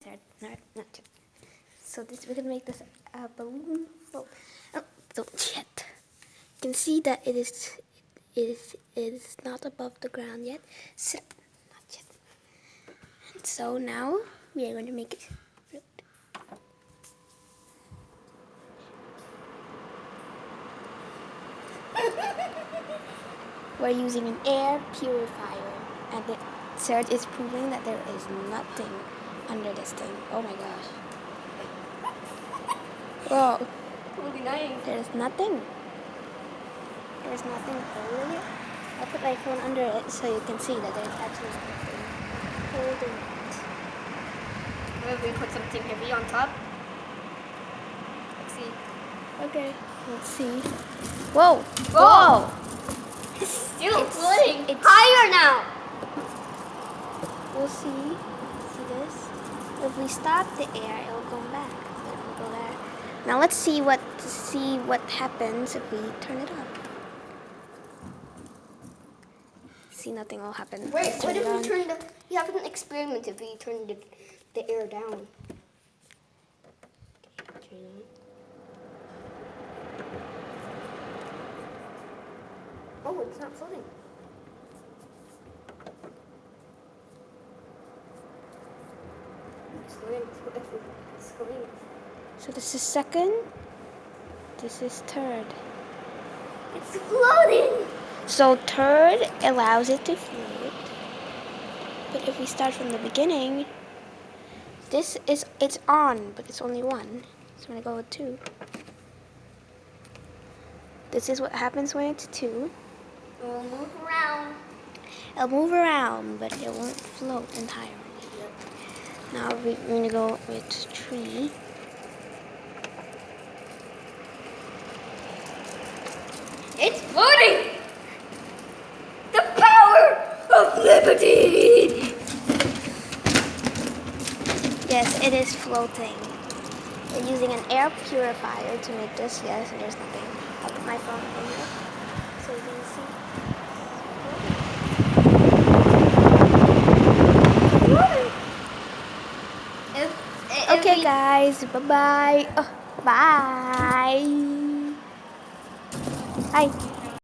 Not yet. So this we're gonna make this balloon float. Oh, don't yet. You can see that it is not above the ground yet. So not yet. And so now we are going to make it float. We're using an air purifier, and the search is proving that there is nothing under this thing. Oh my gosh. Whoa. Really nice. There's nothing. There's nothing holding it. I'll put my phone under it so you can see that there's actually nothing holding it. Maybe we put something heavy on top. Let's see. Okay, let's see. Whoa! Whoa! It's still floating. It's higher now. We'll see. See this? If we stop the air, it'll go back. It'll go there. Now let's see what happens if we turn it up. See, nothing will happen. Wait, Let's what turn if it we on. turn the? You have an experiment if we turn the air down. Turn it on. Oh, it's not floating. It's floating. It's floating. So this is second. This is third. It's floating. So third allows it to float. But if we start from the beginning, it's on, but it's only one. So I'm gonna go with 2. This is what happens when it's 2. We'll move around. It'll move around, but it won't float entirely. Now we're gonna go with 3. It's floating! The power of liberty! Yes, it is floating. We're using an air purifier to make this. Yes, and there's nothing. I'll put my phone in here so you can see. Okay, guys. Bye-bye. Oh, bye. Hi.